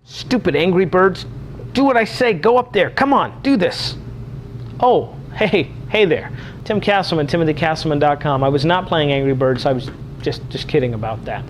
Stupid Angry Birds. Do what I say. Go up there. Come on, do this. Oh, hey there. Tim Castleman, TimothyCastleman.com. I was not playing Angry Birds. I was just kidding about that.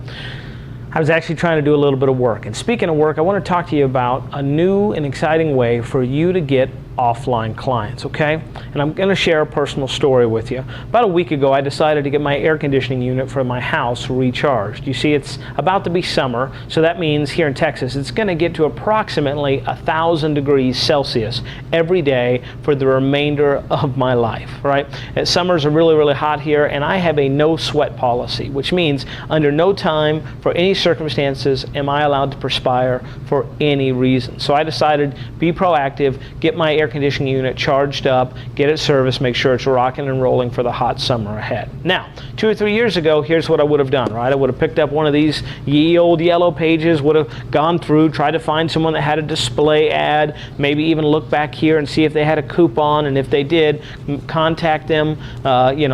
I was actually trying to do a little bit of work. And speaking of work, I want to talk to you about a new and exciting way for you to get offline clients, okay? And I'm going to share a personal story with you. About a week ago, I decided to get my air conditioning unit for my house recharged. You see, it's about to be summer, so that means here in Texas, it's going to get to approximately 1,000 degrees Celsius every day for the remainder of my life, right? Summers are really, really hot here, and I have a no sweat policy, which means under no time, for any circumstances, am I allowed to perspire for any reason. So I decided, be proactive, get my air conditioning unit charged up, get it serviced, make sure it's rocking and rolling for the hot summer ahead. Now, 2 or 3 years ago, here's what I would have done, right? I would have picked up one of these ye old yellow pages, would have gone through, tried to find someone that had a display ad, maybe even look back here and see if they had a coupon, and if they did, contact them,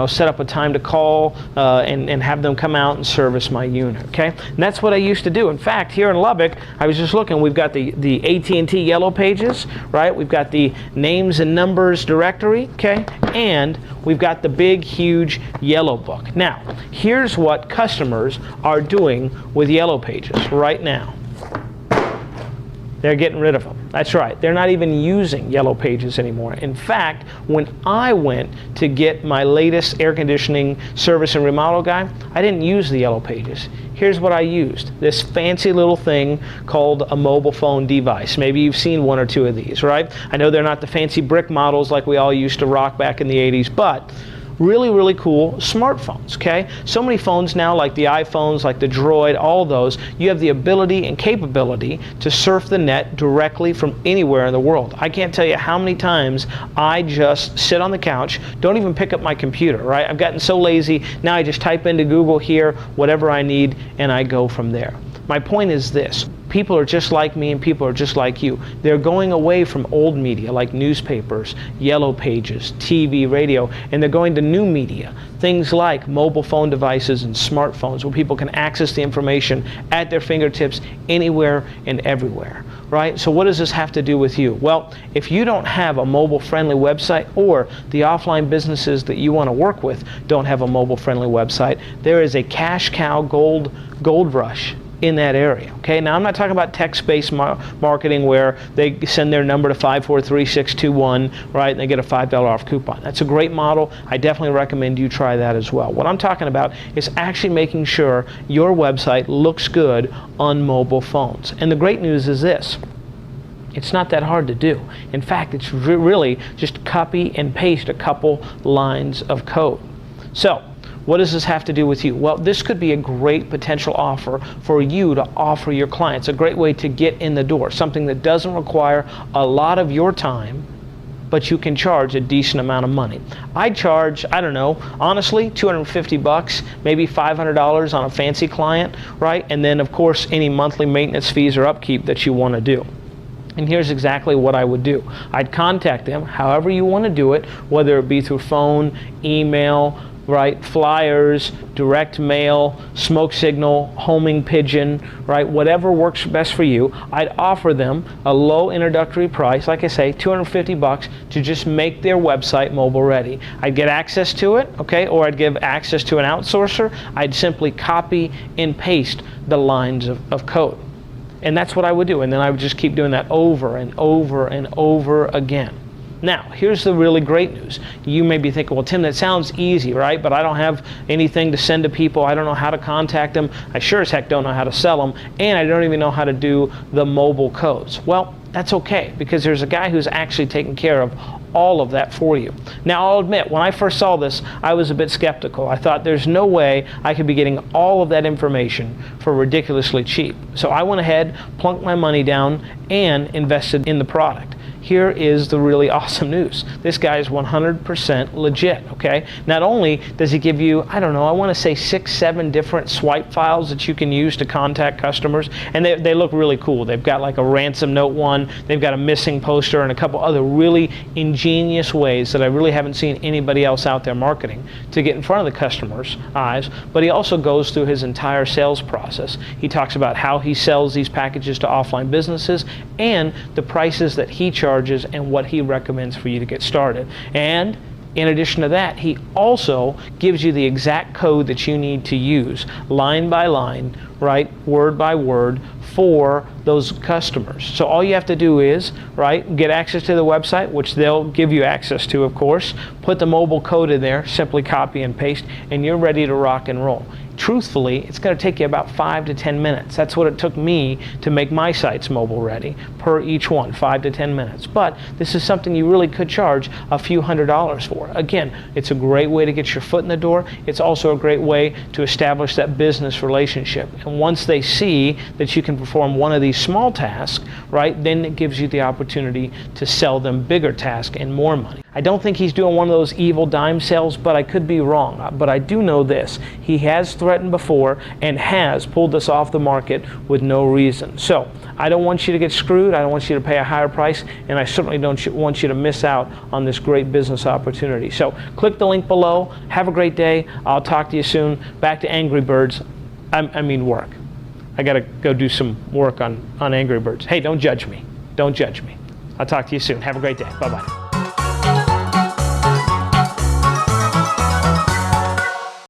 set up a time to call and have them come out and service my unit, okay? And that's what I used to do. In fact, here in Lubbock, I was just looking, we've got the AT&T yellow pages, right? We've got the names and numbers directory, okay? And we've got the big, huge yellow book. Now, here's what customers are doing with yellow pages right now. They're getting rid of them. That's right. They're not even using yellow pages anymore. In fact, when I went to get my latest air conditioning service and remodel guy, I didn't use the yellow pages. Here's what I used. This fancy little thing called a mobile phone device. Maybe you've seen one or two of these, right? I know they're not the fancy brick models like we all used to rock back in the 80s, but really, really cool smartphones, okay? So many phones now, like the iPhones, like the Droid, all those, you have the ability and capability to surf the net directly from anywhere in the world. I can't tell you how many times I just sit on the couch, don't even pick up my computer, right? I've gotten so lazy, now I just type into Google here, whatever I need, and I go from there. My point is this. People are just like me and people are just like you. They're going away from old media like newspapers, yellow pages, TV, radio, and they're going to new media, things like mobile phone devices and smartphones where people can access the information at their fingertips anywhere and everywhere, right? So what does this have to do with you? Well, if you don't have a mobile-friendly website, or the offline businesses that you want to work with don't have a mobile-friendly website, there is a cash cow gold rush in that area, okay? Now, I'm not talking about text-based marketing where they send their number to 543621, right, and they get a $5 off coupon. That's a great model. I definitely recommend you try that as well. What I'm talking about is actually making sure your website looks good on mobile phones. And the great news is this. It's not that hard to do. In fact, it's really just copy and paste a couple lines of code. So, what does this have to do with you? Well, this could be a great potential offer for you to offer your clients, a great way to get in the door, something that doesn't require a lot of your time, but you can charge a decent amount of money. I charge, I don't know, honestly, $250, maybe $500 on a fancy client, right? And then, of course, any monthly maintenance fees or upkeep that you want to do. And here's exactly what I would do. I'd contact them, however you want to do it, whether it be through phone, email, right, flyers, direct mail, smoke signal, homing pigeon, right, whatever works best for you. I'd offer them a low introductory price, like I say, $250 to just make their website mobile ready. I'd get access to it, okay, or I'd give access to an outsourcer. I'd simply copy and paste the lines of code. And that's what I would do, and then I would just keep doing that over and over and over again. Now, here's the really great news. You may be thinking, well, Tim, that sounds easy, right? But I don't have anything to send to people. I don't know how to contact them. I sure as heck don't know how to sell them. And I don't even know how to do the mobile codes. Well, that's okay, because there's a guy who's actually taking care of all of that for you. Now, I'll admit, when I first saw this, I was a bit skeptical. I thought there's no way I could be getting all of that information for ridiculously cheap. So I went ahead, plunked my money down, and invested in the product. here is the really awesome news. This guy is 100% legit, okay? Not only does he give you, I don't know, I want to say 6, 7 different swipe files that you can use to contact customers, and they look really cool. They've got like a ransom note one, they've got a missing poster, and a couple other really ingenious ways that I really haven't seen anybody else out there marketing to get in front of the customer's eyes. But he also goes through his entire sales process. He talks about how he sells these packages to offline businesses and the prices that he charges and what he recommends for you to get started. And in addition to that, he also gives you the exact code that you need to use, line by line, right, word by word, for those customers. So all you have to do is, right, get access to the website, which they'll give you access to, of course, put the mobile code in there, simply copy and paste, and you're ready to rock and roll. Truthfully, it's going to take you about 5 to 10 minutes. That's what it took me to make my sites mobile ready, per each one, 5 to 10 minutes. But this is something you really could charge a few $100s for. Again, it's a great way to get your foot in the door. It's also a great way to establish that business relationship. And once they see that you can perform one of these small tasks, right, then it gives you the opportunity to sell them bigger tasks and more money. I don't think he's doing one of those evil dime sales, but I could be wrong. But I do know this. He has threatened before and has pulled us off the market with no reason. So I don't want you to get screwed. I don't want you to pay a higher price, and I certainly don't want you to miss out on this great business opportunity. So click the link below. Have a great day. I'll talk to you soon. Back to Angry Birds. I mean work. I got to go do some work on Angry Birds. Hey, don't judge me. Don't judge me. I'll talk to you soon. Have a great day. Bye-bye.